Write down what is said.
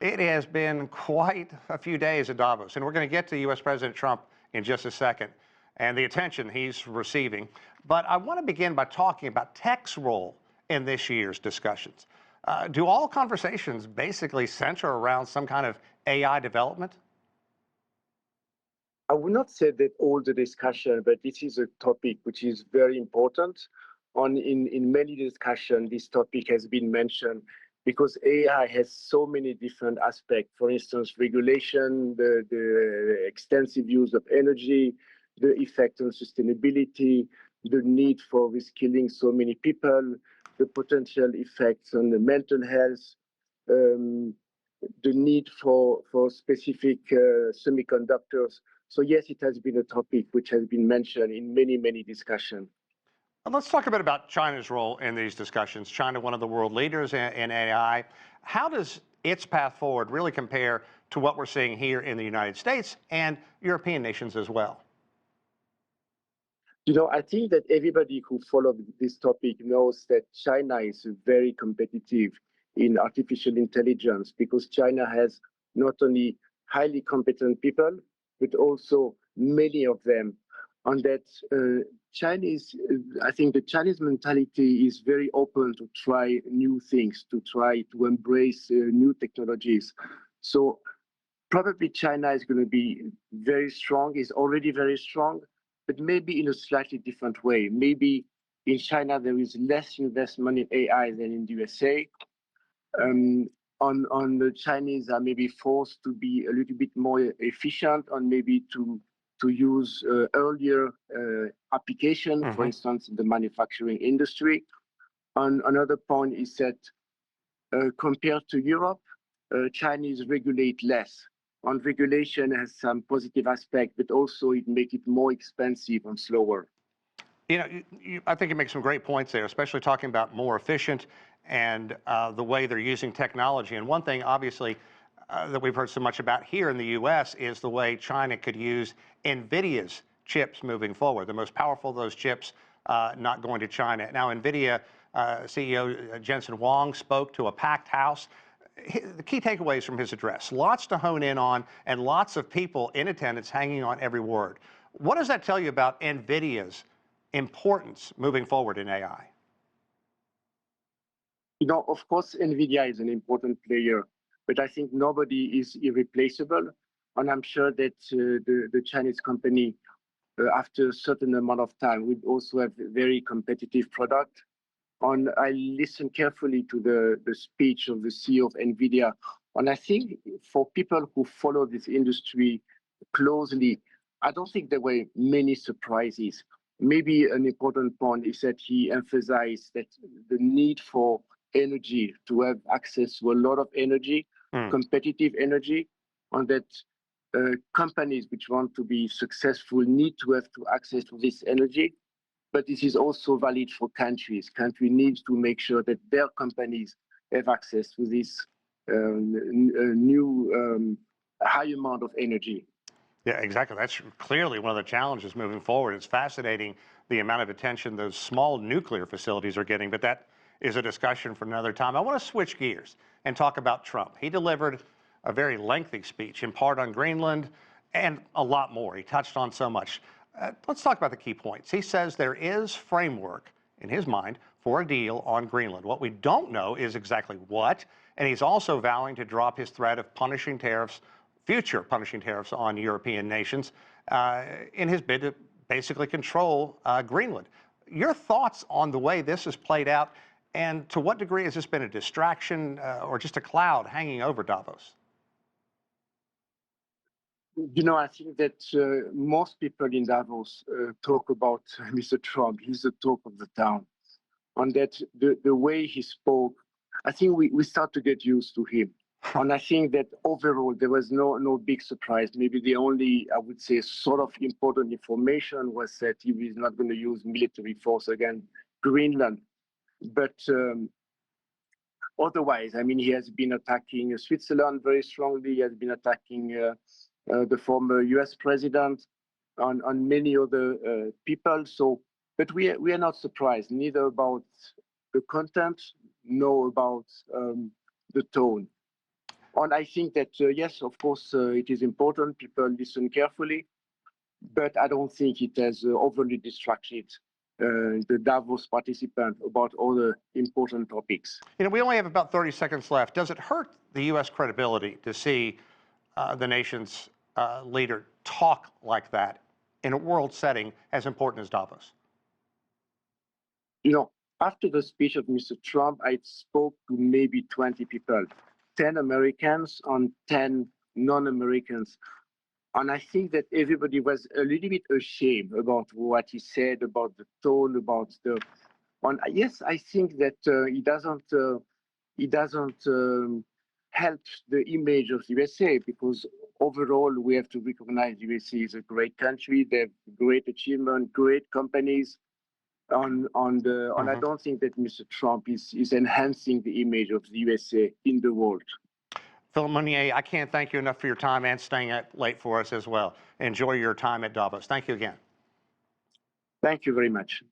It has been quite a few days at Davos, and we're going to get to U.S. President Trump in just a second and the attention he's receiving. But I want to begin by talking about tech's role in this year's discussions. Do all conversations basically center around some kind of AI development? I would not say that all the discussion, but this is a topic which is very important. In many discussions, this topic has been mentioned because AI has so many different aspects. For instance, regulation, the extensive use of energy, the effect on sustainability, the need for reskilling so many people, the potential effects on the mental health, um, the need for specific semiconductors. So yes, it has been a topic which has been mentioned in many discussions. Let's talk a bit about China's role in these discussions. China, one of the world leaders in AI. How does its path forward really compare to what we're seeing here in the United States and European nations as well? You know, I think that everybody who followed this topic knows that China is very competitive in artificial intelligence because China has not only highly competent people, but also many of them. On that, I think the Chinese mentality is very open to try new things, to try to embrace new technologies. So probably China is going to be very strong, is already very strong, but maybe in a slightly different way. Maybe in China, there is less investment in AI than in the USA. On the Chinese are maybe forced to be a little bit more efficient on maybe to use earlier application, for instance, in the manufacturing industry. Another point is that compared to Europe, Chinese regulate less. On regulation has some positive aspect, but also it makes it more expensive and slower. You know, I think you make some great points there, especially talking about more efficient and the way they're using technology. And one thing, obviously, that we've heard so much about here in the U.S. is the way China could use NVIDIA's chips moving forward. The most powerful of those chips not going to China. Now, NVIDIA CEO Jensen Huang spoke to a packed house. The key takeaways from his address, lots to hone in on and lots of people in attendance hanging on every word. What does that tell you about NVIDIA's importance moving forward in AI? You know, of course, NVIDIA is an important player, but I think nobody is irreplaceable. And I'm sure that the Chinese company, after a certain amount of time, will also have a very competitive product. I listened carefully to the speech of the CEO of NVIDIA. And I think for people who follow this industry closely, I don't think there were many surprises. Maybe an important point is that he emphasized that the need for energy, to have access to a lot of energy, competitive energy, and that companies which want to be successful need to have access to this energy. But this is also valid for countries. Country needs to make sure that their companies have access to this new high amount of energy. Yeah, exactly. That's clearly one of the challenges moving forward. It's fascinating the amount of attention those small nuclear facilities are getting, but that is a discussion for another time. I want to switch gears and talk about Trump. He delivered a very lengthy speech, in part on Greenland and a lot more. He touched on so much. Let's talk about the key points. He says there is framework, in his mind, for a deal on Greenland. What we don't know is exactly what, and he's also vowing to drop his threat of punishing tariffs, future punishing tariffs on European nations in his bid to basically control Greenland. Your thoughts on the way this has played out, and to what degree has this been a distraction or just a cloud hanging over Davos? You know, I think that most people in Davos talk about Mr. Trump. He's the talk of the town. And that the way he spoke, I think we start to get used to him. And I think that overall, there was no big surprise. Maybe the only, I would say, sort of important information was that he was not going to use military force against Greenland. But otherwise, I mean, he has been attacking Switzerland very strongly. He has been attacking the former US president, on many other people. So, but we are not surprised, neither about the content, nor about the tone. And I think that, yes, of course, it is important. People listen carefully, but I don't think it has overly distracted the Davos participant about other important topics. You know, we only have about 30 seconds left. Does it hurt the U.S. credibility to see the nation's leader talk like that in a world setting as important as Davos? You know, after the speech of Mr. Trump, I spoke to maybe 20 people, 10 Americans and 10 non-Americans. And I think that everybody was a little bit ashamed about what he said, about the tone, about the. And yes, I think that it doesn't help the image of the USA, because overall we have to recognize the USA is a great country. They have great achievement, great companies. And I don't think that Mr. Trump is enhancing the image of the USA in the world. Philippe Monnier, I can't thank you enough for your time and staying up late for us as well. Enjoy your time at Davos. Thank you again. Thank you very much.